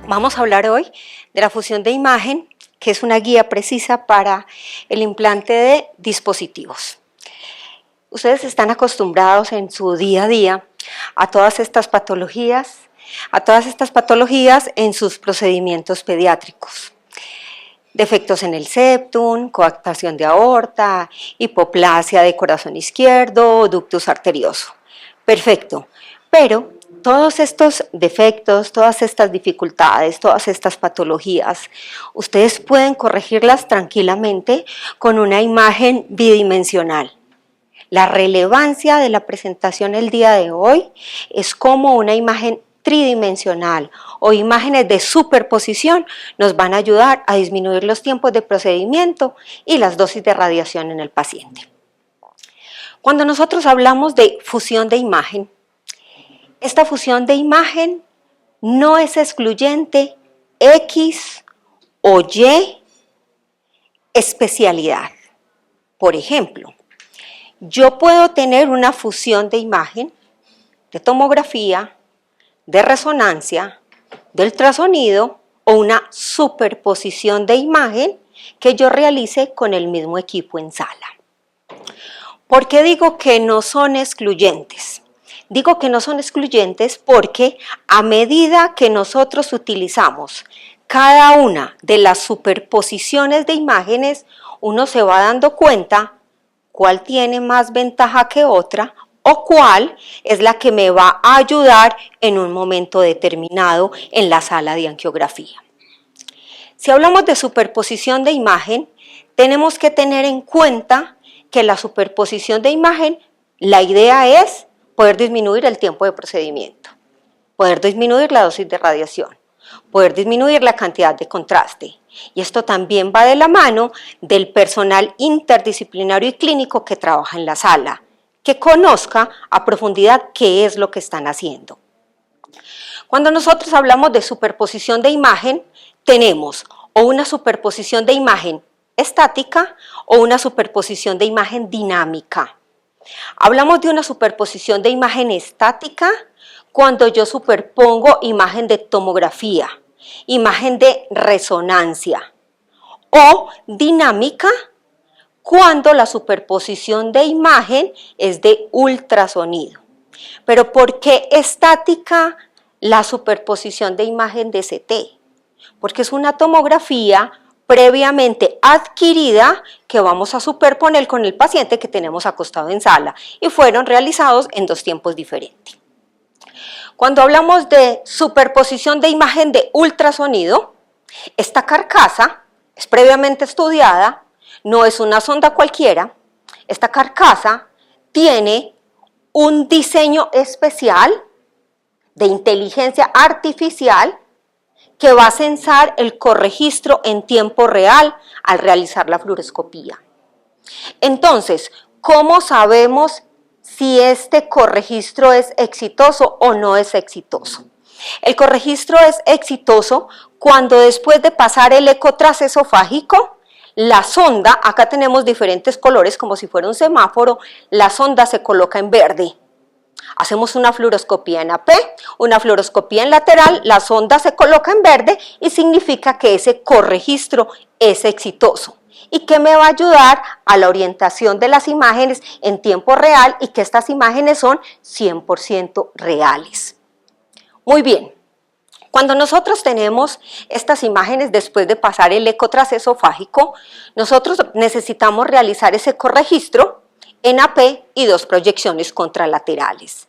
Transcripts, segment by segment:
Vamos a hablar hoy de la fusión de imagen, que es una guía precisa para el implante de dispositivos. Ustedes están acostumbrados en su día a día a todas estas patologías en sus procedimientos pediátricos. Defectos en el septum, coartación de aorta, hipoplasia de corazón izquierdo, ductus arterioso. Perfecto, pero todos estos defectos, todas estas dificultades, todas estas patologías, ustedes pueden corregirlas tranquilamente con una imagen bidimensional. La relevancia de la presentación el día de hoy es cómo una imagen tridimensional o imágenes de superposición nos van a ayudar a disminuir los tiempos de procedimiento y las dosis de radiación en el paciente. Cuando nosotros hablamos de fusión de imagen, esta fusión de imagen no es excluyente X o Y especialidad. Por ejemplo, yo puedo tener una fusión de imagen, de tomografía, de resonancia, de ultrasonido o una superposición de imagen que yo realice con el mismo equipo en sala. ¿Por qué digo que no son excluyentes? Digo que no son excluyentes porque a medida que nosotros utilizamos cada una de las superposiciones de imágenes, uno se va dando cuenta cuál tiene más ventaja que otra o cuál es la que me va a ayudar en un momento determinado en la sala de angiografía. Si hablamos de superposición de imagen, tenemos que tener en cuenta que la superposición de imagen, la idea es poder disminuir el tiempo de procedimiento, poder disminuir la dosis de radiación, poder disminuir la cantidad de contraste. Y esto también va de la mano del personal interdisciplinario y clínico que trabaja en la sala, que conozca a profundidad qué es lo que están haciendo. Cuando nosotros hablamos de superposición de imagen, tenemos o una superposición de imagen estática o una superposición de imagen dinámica. Hablamos de una superposición de imagen estática cuando yo superpongo imagen de tomografía, imagen de resonancia, o dinámica cuando la superposición de imagen es de ultrasonido. Pero ¿por qué estática la superposición de imagen de CT? Porque es una tomografía previamente adquirida que vamos a superponer con el paciente que tenemos acostado en sala y fueron realizados en dos tiempos diferentes. Cuando hablamos de superposición de imagen de ultrasonido, esta carcasa es previamente estudiada, no es una sonda cualquiera, esta carcasa tiene un diseño especial de inteligencia artificial que va a censar el corregistro en tiempo real al realizar la fluoroscopía. Entonces, ¿cómo sabemos si este corregistro es exitoso o no es exitoso? El corregistro es exitoso cuando después de pasar el eco transesofágico, la sonda, acá tenemos diferentes colores como si fuera un semáforo, la sonda se coloca en verde. Hacemos una fluoroscopía en AP, una fluoroscopía en lateral, la sonda se coloca en verde y significa que ese corregistro es exitoso y que me va a ayudar a la orientación de las imágenes en tiempo real y que estas imágenes son 100% reales. Muy bien, cuando nosotros tenemos estas imágenes después de pasar el eco transesofágico, nosotros necesitamos realizar ese corregistro en AP y dos proyecciones contralaterales.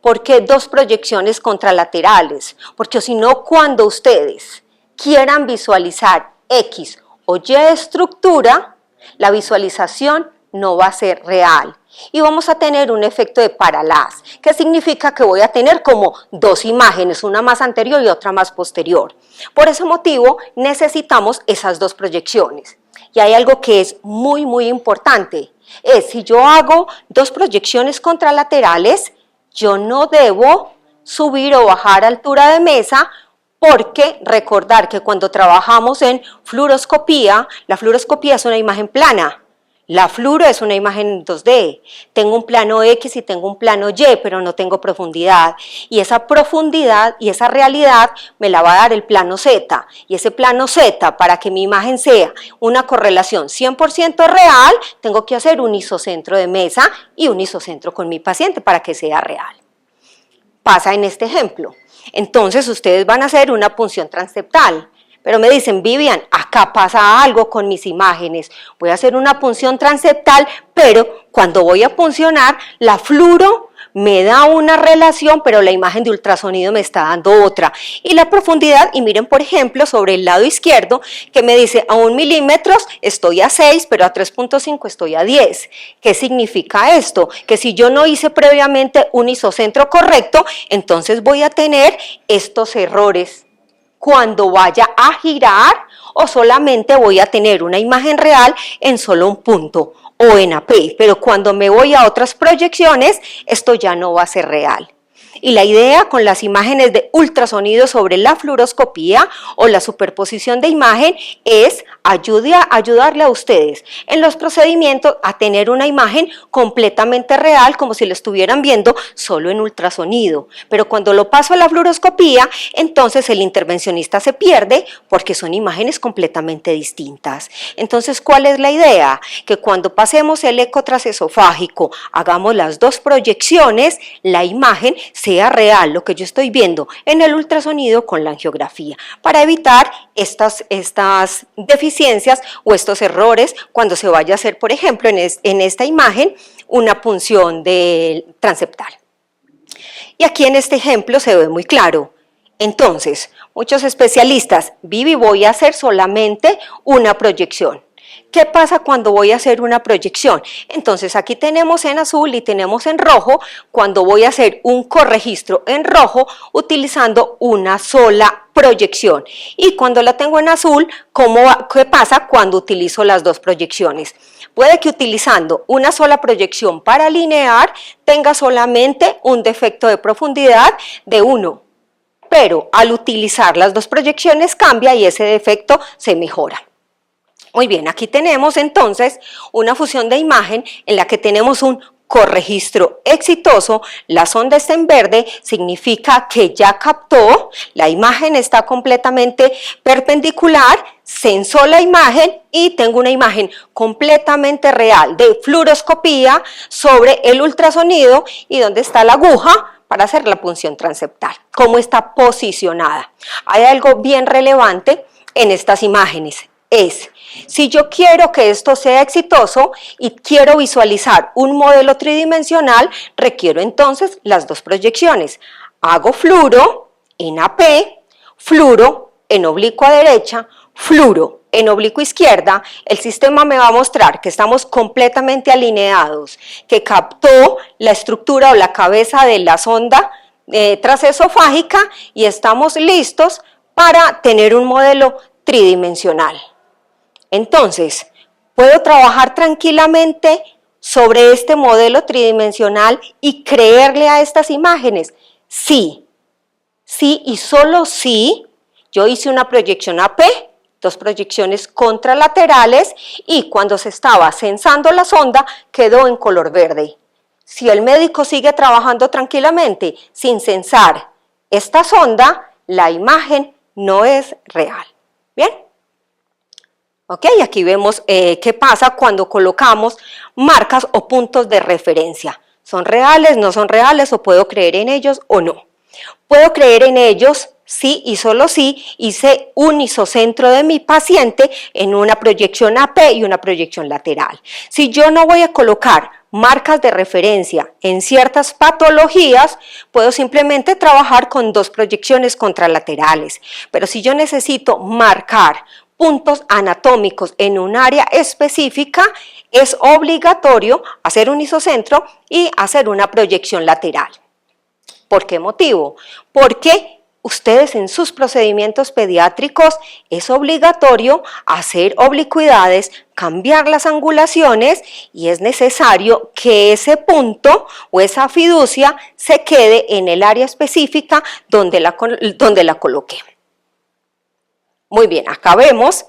¿Por qué dos proyecciones contralaterales? Porque si no, cuando ustedes quieran visualizar X o Y estructura, la visualización no va a ser real y vamos a tener un efecto de paralaz, que significa que voy a tener como dos imágenes, una más anterior y otra más posterior. Por ese motivo necesitamos esas dos proyecciones. Y hay algo que es muy importante, es si yo hago dos proyecciones contralaterales, yo no debo subir o bajar altura de mesa, porque recordar que cuando trabajamos en fluoroscopía, la fluoroscopía es una imagen plana. La fluoro es una imagen en 2D, tengo un plano X y tengo un plano Y, pero no tengo profundidad. Y esa profundidad y esa realidad me la va a dar el plano Z. Y ese plano Z, para que mi imagen sea una correlación 100% real, tengo que hacer un isocentro de mesa y un isocentro con mi paciente para que sea real. Pasa en este ejemplo. Entonces ustedes van a hacer una punción transeptal. Pero me dicen, Vivian, acá pasa algo con mis imágenes. Voy a hacer una punción transeptal, pero cuando voy a puncionar, la fluoro me da una relación, pero la imagen de ultrasonido me está dando otra. Y la profundidad, y miren, por ejemplo, sobre el lado izquierdo, que me dice a 1 milímetros estoy a 6, pero a 3.5 estoy a 10. ¿Qué significa esto? Que si yo no hice previamente un isocentro correcto, entonces voy a tener estos errores cuando vaya a girar, o solamente voy a tener una imagen real en solo un punto o en AP, pero cuando me voy a otras proyecciones, esto ya no va a ser real. Y la idea con las imágenes de ultrasonido sobre la fluoroscopía o la superposición de imagen es ayudarle a ustedes en los procedimientos a tener una imagen completamente real, como si lo estuvieran viendo solo en ultrasonido. Pero cuando lo paso a la fluoroscopía, entonces el intervencionista se pierde porque son imágenes completamente distintas. Entonces, ¿cuál es la idea? Que cuando pasemos el eco transesofágico, hagamos las dos proyecciones, la imagen sea real, lo que yo estoy viendo en el ultrasonido con la angiografía, para evitar estas deficiencias o estos errores cuando se vaya a hacer, por ejemplo, en esta imagen, una punción transeptal. Y aquí en este ejemplo se ve muy claro. Entonces, muchos especialistas, Vivi, voy a hacer solamente una proyección. ¿Qué pasa cuando voy a hacer una proyección? Entonces aquí tenemos en azul y tenemos en rojo cuando voy a hacer un corregistro en rojo utilizando una sola proyección. Y cuando la tengo en azul, ¿qué pasa cuando utilizo las dos proyecciones? Puede que utilizando una sola proyección para alinear tenga solamente un defecto de profundidad de 1. Pero al utilizar las dos proyecciones cambia y ese defecto se mejora. Muy bien, aquí tenemos entonces una fusión de imagen en la que tenemos un corregistro exitoso, la sonda está en verde, significa que ya captó, la imagen está completamente perpendicular, censó la imagen y tengo una imagen completamente real de fluoroscopía sobre el ultrasonido y donde está la aguja para hacer la punción transeptal, cómo está posicionada. Hay algo bien relevante en estas imágenes. Si yo quiero que esto sea exitoso y quiero visualizar un modelo tridimensional, requiero entonces las dos proyecciones. Hago fluoro en AP, fluoro en oblicuo a derecha, fluoro en oblicuo izquierda, el sistema me va a mostrar que estamos completamente alineados, que captó la estructura o la cabeza de la sonda transesofágica y estamos listos para tener un modelo tridimensional. Entonces, ¿puedo trabajar tranquilamente sobre este modelo tridimensional y creerle a estas imágenes? Sí, sí y solo sí. Yo hice una proyección AP, dos proyecciones contralaterales y cuando se estaba censando la sonda quedó en color verde. Si el médico sigue trabajando tranquilamente sin censar esta sonda, la imagen no es real. ¿Bien? Ok, aquí vemos qué pasa cuando colocamos marcas o puntos de referencia. ¿Son reales, no son reales o puedo creer en ellos o no? Puedo creer en ellos, sí y solo sí, hice un isocentro de mi paciente en una proyección AP y una proyección lateral. Si yo no voy a colocar marcas de referencia en ciertas patologías, puedo simplemente trabajar con dos proyecciones contralaterales. Pero si yo necesito marcar puntos anatómicos en un área específica, es obligatorio hacer un isocentro y hacer una proyección lateral. ¿Por qué motivo? Porque ustedes en sus procedimientos pediátricos es obligatorio hacer oblicuidades, cambiar las angulaciones y es necesario que ese punto o esa fiducia se quede en el área específica donde la coloqué. Muy bien, acá vemos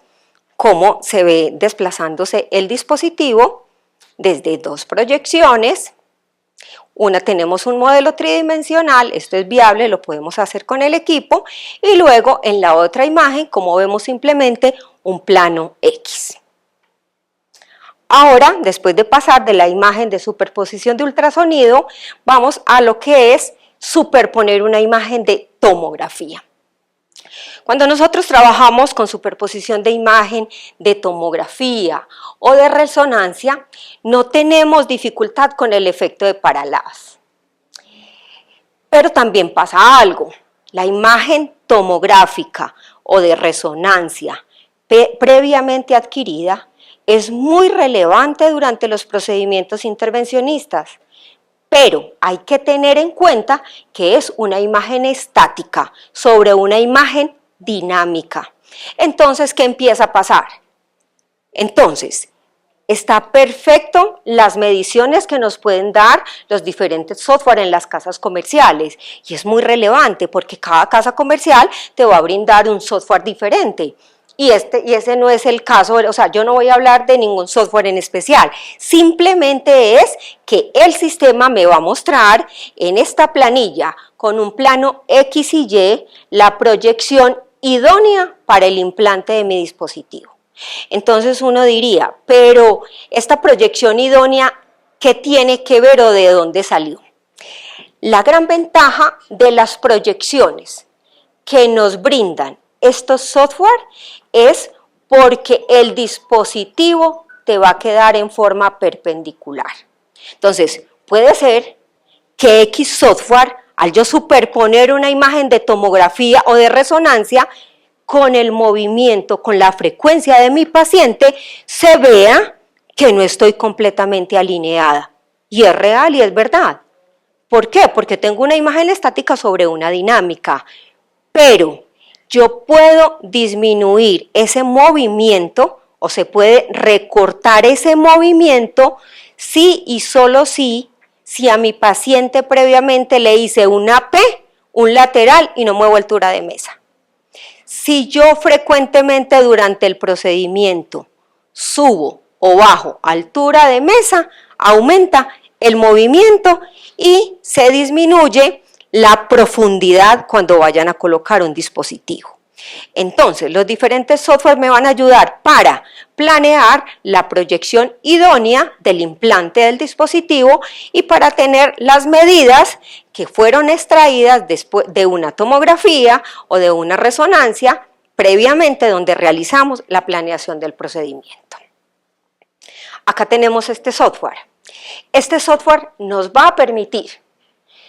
cómo se ve desplazándose el dispositivo desde dos proyecciones. Una, tenemos un modelo tridimensional, esto es viable, lo podemos hacer con el equipo, y luego en la otra imagen, como vemos, simplemente un plano X. Ahora, después de pasar de la imagen de superposición de ultrasonido, vamos a lo que es superponer una imagen de tomografía. Cuando nosotros trabajamos con superposición de imagen de tomografía o de resonancia, no tenemos dificultad con el efecto de parallax. Pero también pasa algo, la imagen tomográfica o de resonancia previamente adquirida es muy relevante durante los procedimientos intervencionistas, pero hay que tener en cuenta que es una imagen estática sobre una imagen dinámica. Entonces, ¿qué empieza a pasar? Entonces, está perfecto las mediciones que nos pueden dar los diferentes software en las casas comerciales, y es muy relevante porque cada casa comercial te va a brindar un software diferente. Y ese no es el caso, o sea, yo no voy a hablar de ningún software en especial, simplemente es que el sistema me va a mostrar en esta planilla con un plano X y Y la proyección idónea para el implante de mi dispositivo. Entonces uno diría, pero esta proyección idónea, ¿qué tiene que ver o de dónde salió? La gran ventaja de las proyecciones que nos brindan estos software es porque el dispositivo te va a quedar en forma perpendicular. Entonces, puede ser que X software, al yo superponer una imagen de tomografía o de resonancia, con el movimiento, con la frecuencia de mi paciente, se vea que no estoy completamente alineada. Y es real y es verdad. ¿Por qué? Porque tengo una imagen estática sobre una dinámica, pero yo puedo disminuir ese movimiento o se puede recortar ese movimiento si y solo si a mi paciente previamente le hice una P, un lateral y no muevo altura de mesa. Si yo frecuentemente durante el procedimiento subo o bajo altura de mesa, aumenta el movimiento y se disminuye la profundidad cuando vayan a colocar un dispositivo. Entonces, los diferentes software me van a ayudar para planear la proyección idónea del implante del dispositivo y para tener las medidas que fueron extraídas después de una tomografía o de una resonancia previamente donde realizamos la planeación del procedimiento. Acá tenemos este software. Este software nos va a permitir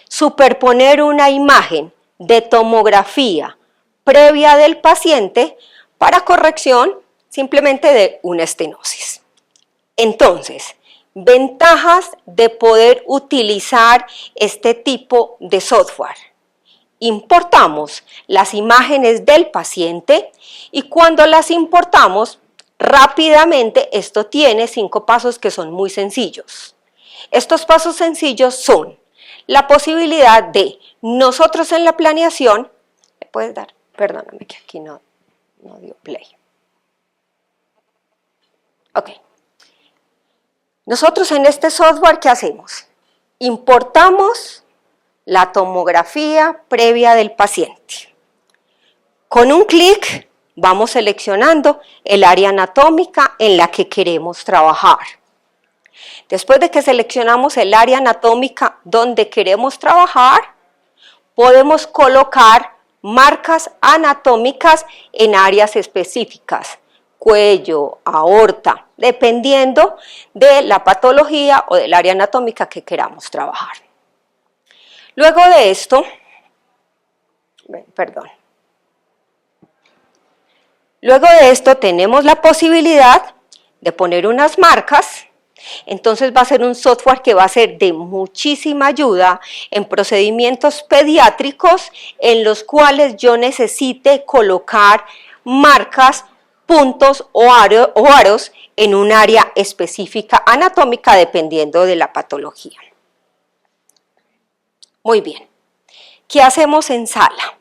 superponer una imagen de tomografía previa del paciente para corrección simplemente de una estenosis. Entonces, ventajas de poder utilizar este tipo de software. Importamos las imágenes del paciente y cuando las importamos, rápidamente esto tiene 5 pasos que son muy sencillos. Estos pasos sencillos son la posibilidad de nosotros en la planeación, ¿me puedes dar? Perdóname que aquí no dio play. Ok. Nosotros en este software, ¿qué hacemos? Importamos la tomografía previa del paciente. Con un clic vamos seleccionando el área anatómica en la que queremos trabajar. Después de que seleccionamos el área anatómica donde queremos trabajar, podemos colocar marcas anatómicas en áreas específicas, cuello, aorta, dependiendo de la patología o del área anatómica que queramos trabajar. Luego de esto, tenemos la posibilidad de poner unas marcas. Entonces va a ser un software que va a ser de muchísima ayuda en procedimientos pediátricos en los cuales yo necesite colocar marcas, puntos o aros en un área específica anatómica dependiendo de la patología. Muy bien, ¿qué hacemos en sala?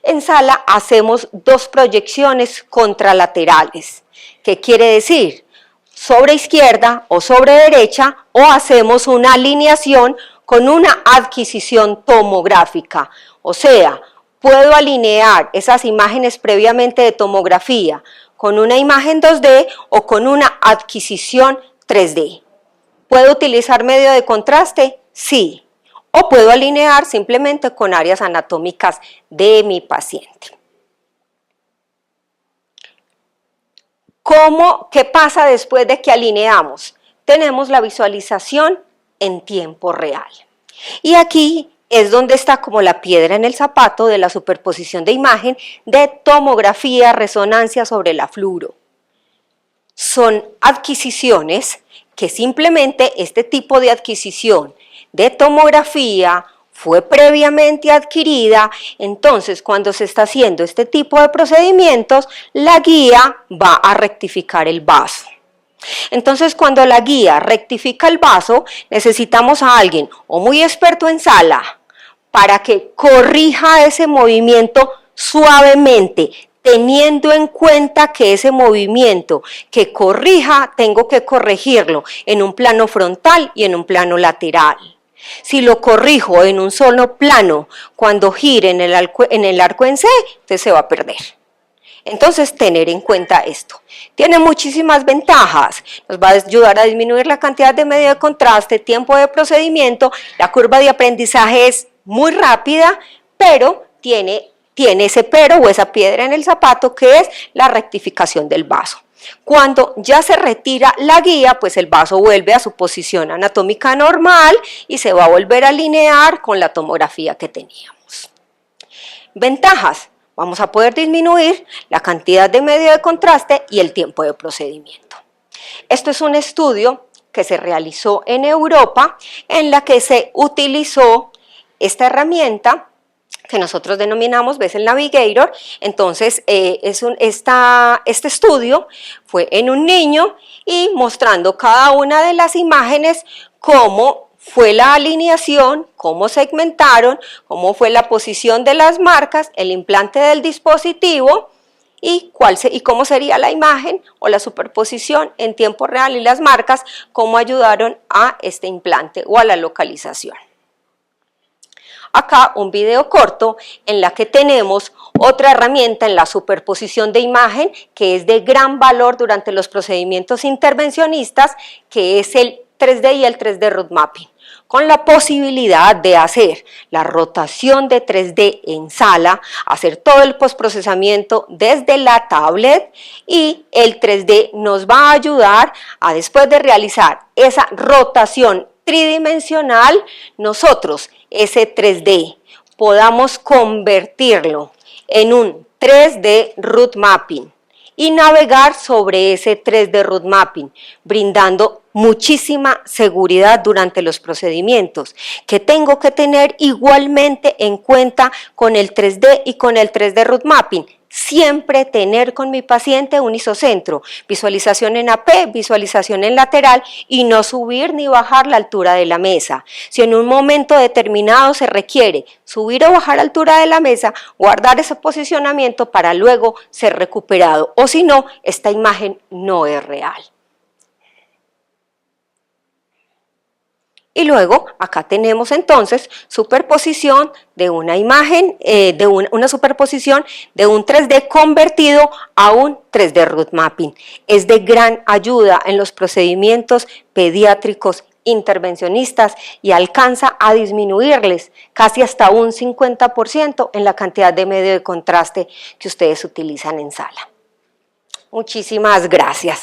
En sala hacemos 2 proyecciones contralaterales. ¿Qué quiere decir? sobre izquierda o sobre derecha, o hacemos una alineación con una adquisición tomográfica. O sea, puedo alinear esas imágenes previamente de tomografía con una imagen 2D o con una adquisición 3D. ¿Puedo utilizar medio de contraste? Sí. O puedo alinear simplemente con áreas anatómicas de mi paciente. ¿Qué pasa después de que alineamos? Tenemos la visualización en tiempo real. Y aquí es donde está como la piedra en el zapato de la superposición de imagen de tomografía, resonancia sobre la fluoro. Son adquisiciones que simplemente este tipo de adquisición de tomografía fue previamente adquirida, entonces cuando se está haciendo este tipo de procedimientos, la guía va a rectificar el vaso. Entonces, cuando la guía rectifica el vaso, necesitamos a alguien o muy experto en sala para que corrija ese movimiento suavemente, teniendo en cuenta que ese movimiento que corrija, tengo que corregirlo en un plano frontal y en un plano lateral. Si lo corrijo en un solo plano, cuando gire en el arco en C, entonces se va a perder. Entonces, tener en cuenta esto. Tiene muchísimas ventajas. Nos va a ayudar a disminuir la cantidad de medio de contraste, tiempo de procedimiento. La curva de aprendizaje es muy rápida, pero tiene ese pero o esa piedra en el zapato que es la rectificación del vaso. Cuando ya se retira la guía, pues el vaso vuelve a su posición anatómica normal y se va a volver a alinear con la tomografía que teníamos. Ventajas. Vamos a poder disminuir la cantidad de medio de contraste y el tiempo de procedimiento. Esto es un estudio que se realizó en Europa en la que se utilizó esta herramienta que nosotros denominamos Bessel Navigator. Entonces, este estudio fue en un niño y mostrando cada una de las imágenes cómo fue la alineación, cómo segmentaron, cómo fue la posición de las marcas, el implante del dispositivo y cómo sería la imagen o la superposición en tiempo real y las marcas, cómo ayudaron a este implante o a la localización. Acá un video corto en la que tenemos otra herramienta en la superposición de imagen que es de gran valor durante los procedimientos intervencionistas, que es el 3D y el 3D Root Mapping, con la posibilidad de hacer la rotación de 3D en sala, hacer todo el postprocesamiento desde la tablet, y el 3D nos va a ayudar a, después de realizar esa rotación tridimensional, nosotros ese 3D podamos convertirlo en un 3D Root Mapping y navegar sobre ese 3D Root Mapping, brindando muchísima seguridad durante los procedimientos, que tengo que tener igualmente en cuenta con el 3D y con el 3D Root Mapping. Siempre tener con mi paciente un isocentro, visualización en AP, visualización en lateral y no subir ni bajar la altura de la mesa. Si en un momento determinado se requiere subir o bajar la altura de la mesa, guardar ese posicionamiento para luego ser recuperado, o si no, esta imagen no es real. Y luego acá tenemos entonces superposición de una imagen, una superposición de un 3D convertido a un 3D Root Mapping. Es de gran ayuda en los procedimientos pediátricos intervencionistas y alcanza a disminuirles casi hasta un 50% en la cantidad de medio de contraste que ustedes utilizan en sala. Muchísimas gracias.